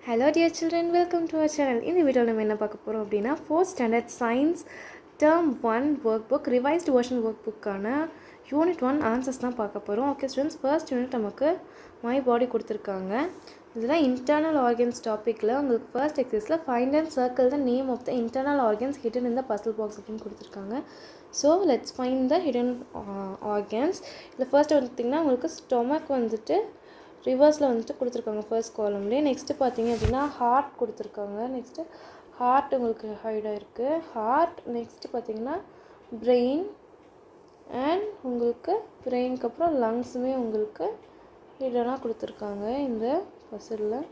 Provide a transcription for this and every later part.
Hello dear children, welcome to our channel. In the video நம்ம என்ன பார்க்க போறோம் அப்படினா 4th standard science term 1 workbook revised version workbookக்கான unit 1 answers தான் பார்க்க போறோம். Okay students, first unit நமக்கு my body கொடுத்திருக்காங்க. இதுல internal organs topicல உங்களுக்கு first exerciseல find and circle the name of the internal organs hidden in the puzzle box அப்படின்னு கொடுத்திருக்காங்க. So let's find the hidden organs. The first வந்துட்டீங்கன்னா உங்களுக்கு stomach வந்துட்டு ரிவர்ஸில் வந்துட்டு கொடுத்துருக்காங்க ஃபர்ஸ்ட் காலம்லேயே. நெக்ஸ்ட்டு பார்த்தீங்க அப்படின்னா ஹார்ட் கொடுத்துருக்காங்க. நெக்ஸ்ட்டு ஹார்ட் உங்களுக்கு ஹைடாக இருக்குது ஹார்ட். நெக்ஸ்ட்டு பார்த்தீங்கன்னா பிரெயின் அண்ட் உங்களுக்கு பிரெயினுக்கு அப்புறம் லங்ஸுமே உங்களுக்கு ஹைடாக கொடுத்துருக்காங்க இந்த பசிலில்.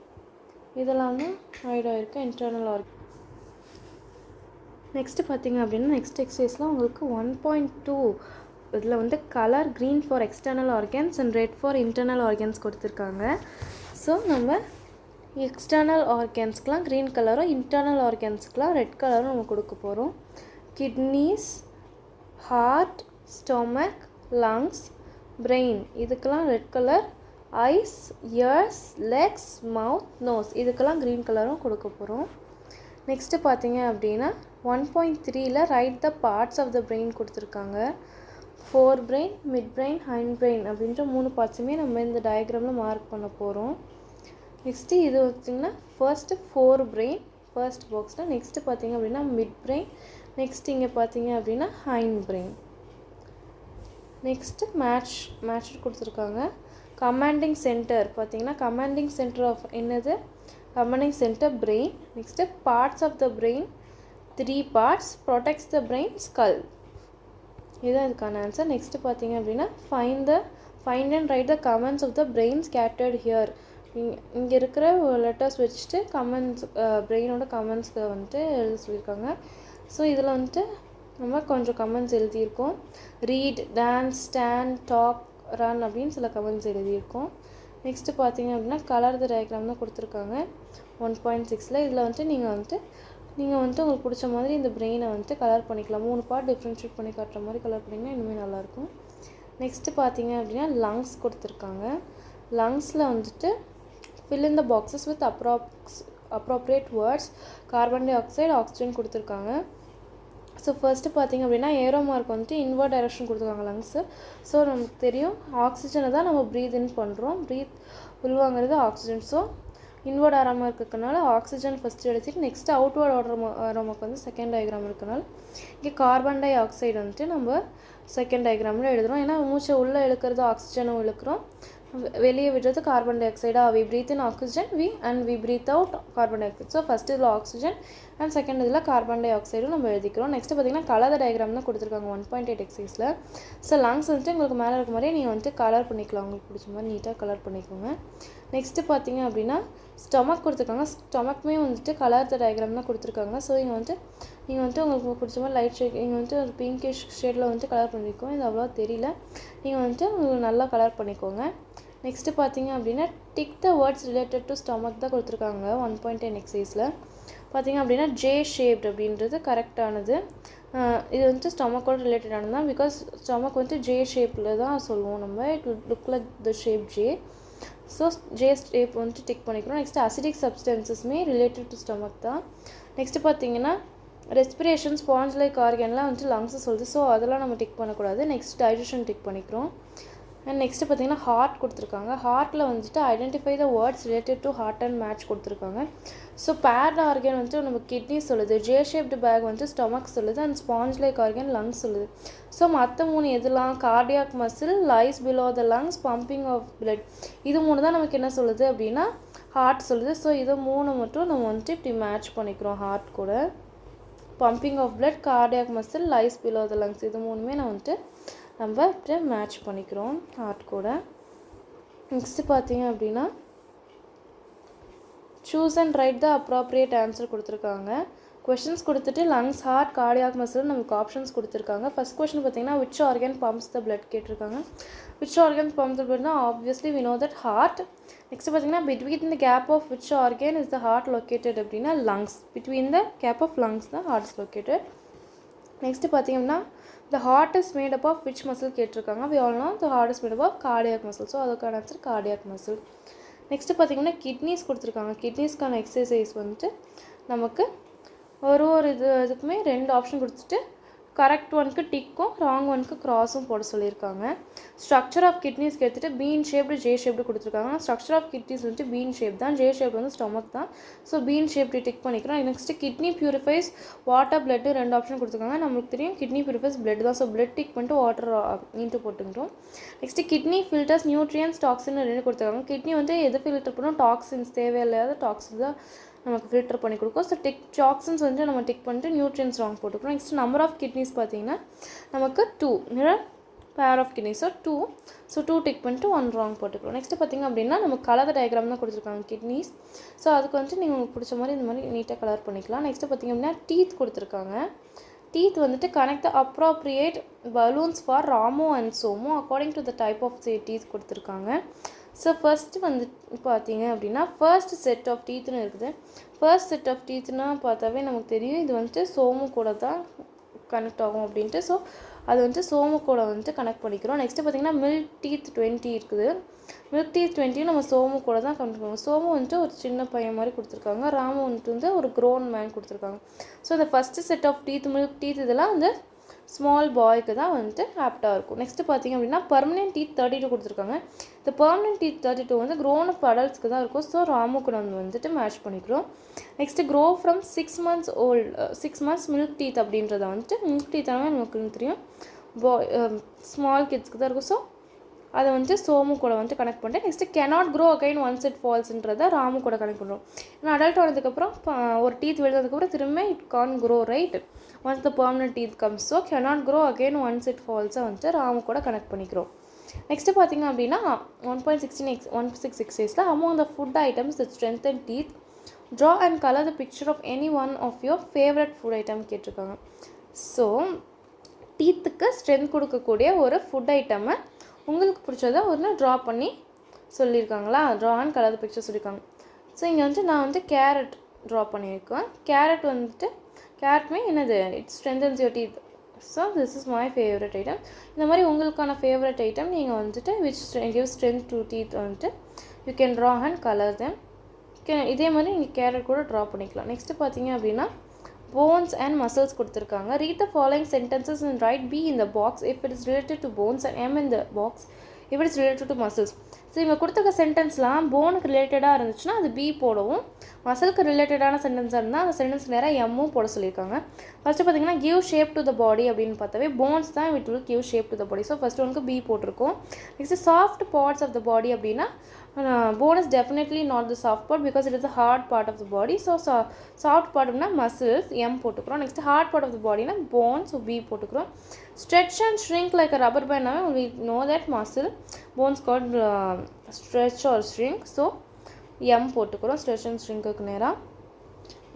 இதெல்லாம் தான் ஹைடாக இருக்குது இன்டர்னல் ஆர்கன். நெக்ஸ்ட்டு பார்த்தீங்க அப்படின்னா நெக்ஸ்ட் எக்ஸசைஸில் உங்களுக்கு 1.2 இதில் வந்து colour green for external organs and red for internal organs கொடுத்துருக்காங்க. ஸோ நம்ம எக்ஸ்டர்னல் ஆர்கன்ஸ்க்கெலாம் க்ரீன் கலரும் இன்டர்னல் ஆர்கன்ஸ்க்கெலாம் ரெட் கலரும் நம்ம கொடுக்க போகிறோம். Kidneys, heart, stomach, lungs, brain இதுக்கெல்லாம் red colour. Eyes, ears, legs, mouth, nose இதுக்கெல்லாம் க்ரீன் கலரும் கொடுக்க போகிறோம். நெக்ஸ்ட்டு பார்த்தீங்க அப்படின்னா 1.3ல் write the parts of the brain கொடுத்துருக்காங்க. Fore brain, mid brain, hind brain அப்படின்ற 3 பார்ட்ஸுமே நம்ம இந்த டயக்ராமில் மார்க் பண்ண போகிறோம். நெக்ஸ்ட்டு இது பார்த்திங்கன்னா ஃபர்ஸ்ட்டு 4 பிரெயின் ஃபர்ஸ்ட் பாக்ஸில். நெக்ஸ்ட்டு பார்த்திங்க அப்படின்னா மிட் பிரெயின். நெக்ஸ்ட் இங்கே பார்த்திங்க அப்படின்னா ஹைண்ட் பிரெயின். நெக்ஸ்ட்டு மேட்ச் கொடுத்துருக்காங்க. கமாண்டிங் சென்டர் பார்த்திங்கன்னா கமாண்டிங் சென்டர் ஆஃப் என்னது commanding centre brain. Next parts of the brain 3 parts protects the brain skull. இதுதான் இதுக்கான ஆன்சர். நெக்ஸ்ட்டு பார்த்தீங்க அப்படின்னா find and write the comments of the brain scattered here. இங்கே இருக்கிற letters வச்சுட்டு comments பிரெயினோட கமெண்ட்ஸ்க்கு வந்துட்டு எழுத சொல்லியிருக்காங்க. ஸோ இதில் வந்துட்டு நம்ம கொஞ்சம் கமெண்ட்ஸ் எழுதியிருக்கோம். Read, dance, stand, talk, run அப்படின்னு சில கமெண்ட்ஸ் எழுதியிருக்கோம். நெக்ஸ்ட்டு பார்த்தீங்க அப்படின்னா கலர் த டயக்ராம் தான் கொடுத்துருக்காங்க 1.6ல். இதில் வந்துட்டு நீங்கள் வந்துட்டு உங்களுக்கு பிடிச்ச மாதிரி இந்த பிரெயினை வந்துட்டு கலர் பண்ணிக்கலாம். 3 பார்ட் டிஃப்ரென்ஷியேட் பண்ணி காட்டுற மாதிரி கலர் பண்ணிங்கன்னா இன்னுமே நல்லாயிருக்கும். நெக்ஸ்ட்டு பார்த்தீங்க அப்படின்னா லங்ஸ் கொடுத்துருக்காங்க. லங்ஸில் வந்துட்டு fill in the boxes with appropriate words. Carbon di oxide, oxygen கொடுத்துருக்காங்க. ஸோ ஃபர்ஸ்ட்டு பார்த்திங்க அப்படின்னா ஏரோ மார்க் வந்துட்டு இன்வர்ட் டைரக்ஷன் கொடுத்துருக்காங்க லங்ஸு. ஸோ நமக்கு தெரியும் ஆக்சிஜனை தான் நம்ம ப்ரீத் இன் பண்ணுறோம், உள்வாங்கிறது ஆக்சிஜன். ஸோ இன்வர்ட் ஆராமல் இருக்கிறதுனால ஆக்சிஜன் ஃபஸ்ட்டு எழுதிட்டு நெக்ஸ்ட்டு அவுட்வர்ட் ஆரோமாக்கு வந்து செகண்ட் டயக்ராம் இருக்கனால இங்கே கார்பன் டை ஆக்சைடு வந்துட்டு நம்ம செகண்ட் டயக்ராமில் எழுதுகிறோம். ஏன்னா மூச்சை உள்ளே இழுக்கிறது ஆக்சிஜனும் இழுக்கிறோம், வெளியே விடுறது கார்பன் டை ஆக்சைடாக. We breathe in oxygen we breathe out carbon dioxide. So first இதில் ஆக்சிஜன் அண்ட் செகண்ட் இதில் கார்பன் டை ஆக்சைடும் நம்ம எழுதிக்கிறோம். நெக்ஸ்ட்டு பார்த்திங்கன்னா கலர் டயக்ராம் தான் கொடுத்துருக்காங்க 1.8 எக்ஸைஸில். ஸோ லங்ஸ் வந்துட்டு உங்களுக்கு மேலே இருக்க மாதிரியே நீங்கள் வந்துட்டு கலர் பண்ணிக்கலாம், உங்களுக்கு பிடிச்ச மாதிரி நீட்டாக கலர் பண்ணிக்கோங்க. நெக்ஸ்ட்டு பார்த்திங்க அப்படின்னா ஸ்டொமக் கொடுத்துருக்காங்க. ஸ்டொமக்குமே வந்துட்டு கலர் த டயக்ராம் தான் கொடுத்துருக்காங்க. ஸோ இங்கே வந்துட்டு நீங்கள் வந்துட்டு உங்களுக்கு பிடிச்ச மாதிரி லைட் ஷேட் இங்கே வந்துட்டு ஒரு பிங்கிஷ் ஷேடில் வந்துட்டு கலர் பண்ணியிருக்கோம். இது அவ்வளோ தெரியல, நீங்கள் வந்துட்டு உங்களுக்கு நல்லா கலர் பண்ணிக்கோங்க. நெக்ஸ்ட்டு பார்த்தீங்க அப்படின்னா tick the words related to stomach தான் கொடுத்துருக்காங்க 1.10 எக்ஸைஸில். பார்த்தீங்க அப்படின்னா ஜே ஷேப்ட் அப்படின்றது கரெக்டானது. இது வந்துட்டு ஸ்டொமக்கோட ரிலேட்டடானது தான். பிகாஸ் ஸ்டொமக் வந்துட்டு ஜே ஷேப்பில் தான் சொல்லுவோம் நம்ம. It look like the shape J. So J shape வந்துட்டு டிக் பண்ணிக்கிறோம். நெக்ஸ்ட்டு அசிடிக் சப்ஸ்டன்சஸ்மே ரிலேட்டட் டு ஸ்டொமக் தான். நெக்ஸ்ட்டு பார்த்தீங்கன்னா ரெஸ்பிரேஷன், ஸ்பாஞ்ச் லைக் ஆர்கன்லாம் வந்துட்டு லங்ஸை சொல்லுது. ஸோ அதெல்லாம் நம்ம டிக் பண்ணக்கூடாது. நெக்ஸ்ட் டைஜஷன் டிக் பண்ணிக்கிறோம். அண்ட் நெக்ஸ்ட்டு பார்த்தீங்கன்னா ஹார்ட் கொடுத்துருக்காங்க. ஹார்ட்டில் வந்துட்டு identify the words related to heart and match கொடுத்துருக்காங்க. ஸோ பேர்ட் ஆர்கன் வந்துட்டு நம்ம கிட்னி சொல்லுது, ஜே ஷேப்டு பேக் வந்துட்டு ஸ்டொமக் சொல்லுது, and sponge like organ lungs சொல்லுது. ஸோ மற்ற 3 எதுலாம் cardiac muscle, lies below the lungs, pumping of blood இது 3 தான் நமக்கு என்ன சொல்லுது அப்படின்னா ஹார்ட் சொல்லுது. ஸோ இது 3 மட்டும் நம்ம வந்துட்டு இப்படி மேட்ச் பண்ணிக்கிறோம் ஹார்ட் கூட. Pumping of blood, cardiac muscle, lies below the lungs இது 3மே நான் வந்துட்டு நம்ம இப்படி மேட்ச் பண்ணிக்கிறோம் ஹார்ட் கூட. நெக்ஸ்ட்டு பார்த்தீங்க அப்படின்னா choose and write the appropriate answer கொடுத்துருக்காங்க. கொஷின்ஸ் கொடுத்துட்டு லங்ஸ், ஹார்ட், கார்டியாக் மசில் நமக்கு ஆப்ஷன்ஸ் கொடுத்துருக்காங்க. ஃபஸ்ட் கொஷின் பார்த்தீங்கன்னா which organ pumps the blood கேட்டிருக்காங்க. விச் ஆர்கன் பம்ப்ஸ் த பிளட்னா obviously we know that heart. Next பார்த்தீங்கன்னா between the gap of which organ is the heart located அப்படின்னா lungs. Between the gap of lungs தான் heart is located. Next பார்த்தீங்கன்னா the heart is made up of which muscle கேட்டிருக்காங்க. we all know the heart is made up of cardiac muscle. So அதுக்கான answer cardiac muscle. Next பார்த்திங்கன்னா kidneys கொடுத்துருக்காங்க. கிட்னிஸ்க்கான exercise வந்துட்டு நமக்கு ஒரு இதுக்குமே 2 ஆப்ஷன் கொடுத்துட்டு கரெக்ட் ஒனுக்கு டிக்கும் ராங் ஒனுக்கு க்ராஸும் போட சொல்லியிருக்காங்க. ஸ்ட்ரக்சர் ஆஃப் கிட்னிஸ்க்கு எடுத்துகிட்டு பீன் ஷேப்டு ஜே ஷேப்டு கொடுத்துருக்காங்க. ஸ்ட்ரக்சர் ஆஃப் கிட்னிஸ் வந்துட்டு பீன் ஷேப் தான், ஜே ஷேப் வந்து ஸ்டொமக் தான். ஸோ பீன் ஷேப்டு டிக் பண்ணிக்கிறோம். Next kidney purifies water blood 2 option கொடுத்துருக்காங்க. நம்மளுக்கு தெரியும் கிட்னி பியூரிஃபைஸ் பிளட் தான். ஸோ பிளட் டிக் பண்ணிட்டு வாட்டர் இன்ட்டு போட்டுக்கிட்டோம். Next kidney filters nutrients toxin 2 கொடுத்துருக்காங்க. கிட்னி வந்து எது ஃபில்டர் பண்ணோம், டாக்ஸின்ஸ் தேவையில்லாத டாக்ஸின் தான் நமக்கு ஃபில்டர் பண்ணி கொடுக்கும். ஸோ டாக்ஸின்ஸ் வந்து நம்ம டிக் பண்ணிட்டு நியூட்ரியன்ஸ் ராங் போட்டுக்கிறோம். நெக்ஸ்ட் நம்பர் ஆஃப் கிட்னிஸ் பார்த்திங்கன்னா நமக்கு 2 pair of kidney. So 2 tick பண்ணிட்டு 1 ராங் போட்டுக்கிறோம். நெக்ஸ்ட்டு பார்த்திங்க அப்படின்னா நம்ம கலர் டயக்ராம் தான் கொடுத்துருக்காங்க கிட்னிஸ். ஸோ அதுக்கு வந்துட்டு நீங்கள் உங்களுக்கு பிடிச்ச மாதிரி இந்த மாதிரி நீட்டாக கலர் பண்ணிக்கலாம். நெக்ஸ்ட்டு பார்த்திங்க அப்படின்னா டீத் கொடுத்துருக்காங்க. டீத் வந்துட்டு connect the appropriate balloons for Ramu and Somu according to the type of teeth கொடுத்துருக்காங்க. ஸோ ஃபஸ்ட்டு வந்து பார்த்தீங்க அப்படின்னா ஃபர்ஸ்ட் செட் ஆஃப் டீத்துன்னு இருக்குது. ஃபர்ஸ்ட் செட் ஆஃப் டீத்துனால் பார்த்தாவே நமக்கு தெரியும் இது வந்துட்டு சோமு கூட தான் கனெக்ட் ஆகும் அப்படின்ட்டு. ஸோ அது வந்துட்டு சோமு கூட வந்துட்டு கனெக்ட் பண்ணிக்கிறோம். நெக்ஸ்ட்டு பார்த்திங்கன்னா மில்க் டீத் 20 இருக்குது. மில்க் டீத் 20 நம்ம சோமு கூட தான் கனெக்ட் பண்ணுவோம். சோமு வந்துட்டு ஒரு சின்ன பையன் மாதிரி கொடுத்துருக்காங்க. ராமு வந்துட்டு வந்து ஒரு க்ரோன் மேன் கொடுத்துருக்காங்க. ஸோ இந்த first set of teeth milk teeth இதெல்லாம் வந்து ஸ்மால் பாய்க்கு தான் வந்துட்டு ஆப்டாக இருக்கும். நெக்ஸ்ட்டு பார்த்திங்க அப்படின்னா பர்மனெண்ட் டீத் 32 கொடுத்துருக்காங்க. இந்த பர்மனெண்ட் டீத் 32 வந்து க்ரோன் அப் அடல்ட்ஸ்க்கு தான் இருக்கும். ஸோ ராமுக்கு நம்ம வந்துட்டு மேட்ச் பண்ணிக்கிறோம். Next grow from 6 months old 6 months milk teeth அப்படின்றத வந்துட்டு மில்க் டீத்தானவே நமக்கு தெரியும் ஸ்மால் கிட்ஸ்க்கு தான் இருக்கும். ஸோ அதை வந்துட்டு சோமு கூட வந்துட்டு கனெக்ட் பண்ணிட்டு next cannot grow again once it fallsன்றதை ராமு கூட கனெக்ட் பண்ணுறோம். ஏன்னா அடல்ட் ஆனதுக்கப்புறம் ஒரு டீத் விழுந்ததுக்கப்புறம் திரும்ப it can't grow right once the permanent teeth comes. So cannot grow again once it falls வந்துட்டு ராமு கூட கனெக்ட் பண்ணிக்கிறோம். நெக்ஸ்ட்டு பார்த்திங்க அப்படின்னா 1.16 exerciseல among the food items that strengthen teeth draw and color the picture of any one of your favorite food item கேட்டிருக்காங்க. So டீத்துக்கு strength கொடுக்கக்கூடிய ஒரு food ஐட்டமை உங்களுக்கு பிடிச்சதை ஒரு ட்ரா பண்ணி சொல்லியிருக்காங்களா, ட்ரா அண்ட் கலர் பிக்சர் சொல்லியிருக்காங்க. ஸோ இங்கே வந்துட்டு நான் வந்து கேரட் ட்ரா பண்ணியிருக்கேன். கேரட் வந்துட்டு கேரட்மே என்னது it strengthens your teeth. So this is my favourite item. இந்த மாதிரி உங்களுக்கான ஃபேவரட் ஐட்டம் நீங்கள் வந்துட்டு which give strength to teeth வந்துட்டு you can draw and colour them. இதே மாதிரி நீங்கள் கேரட் கூட ட்ரா பண்ணிக்கலாம். நெக்ஸ்ட்டு பார்த்தீங்க அப்படின்னா bones and muscles கொடுத்துருக்காங்க. read the following sentences and write B in the box if it is related to bones and M in the box if it is related to muscles. So இவங்க கொடுத்துருக்க சென்டென்ஸ்லாம் போனுக்கு ரிலேட்டடாக இருந்துச்சுன்னா அது B போடவும், மசிலுக்கு ரிலேட்டடான சென்டென்ஸாக இருந்தால் அந்த சென்டென்ஸ் நேராக எம்மும் போட சொல்லியிருக்காங்க. ஃபஸ்ட்டு பார்த்தீங்கன்னா give shape to the body அப்படின்னு பார்த்தாவே போன்ஸ் தான் which will give shape to the body. So first ஒனுக்கு பி போட்டிருக்கோம். Next soft parts of the body அப்படின்னா bone is definitely not the soft part because it is the hard part of the body. So soft part na muscles M போட்டுக்கிறோம். next hard part of the body na bones, so B போட்டுக்கிறோம். stretch and shrink like a rubber band na we know that muscle bones called stretch or shrink, so M போட்டுக்கிறோம் stretch and shrink க்கு நேரா.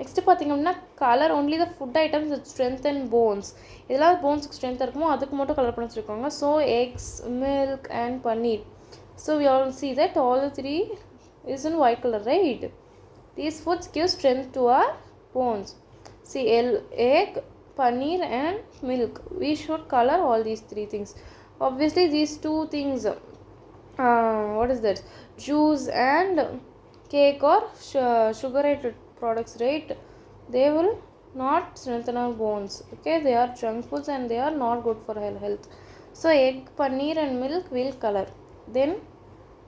Next பார்த்திங்க அப்படின்னா colour only the food items with strength and bones. இதெல்லாம் போன்ஸுக்கு strength இருக்குமோ அதுக்கு மட்டும் கலர் பண்ணி வச்சுருக்காங்க. So eggs, milk and paneer. So we all see that all the three is in white color, right? These foods give strength to our bones. See, egg, paneer and milk. We should color all these three things. Obviously these two things, what is that? Juice and cake or sugar-rated products, right? They will not strengthen our bones. Okay, they are junk foods and they are not good for health. So egg, paneer and milk will color. Then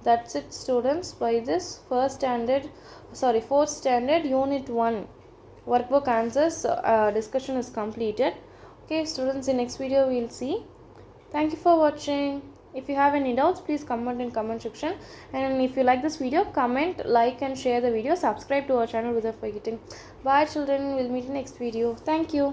that's it students. By this fourth standard unit 1 workbook answers discussion is completed. Okay students, in next video we will see. Thank you for watching. If you have any doubts, please comment in comment section, and if you like this video, comment, like and share the video. Subscribe to our channel without forgetting. Bye children, we'll meet in next video. Thank you.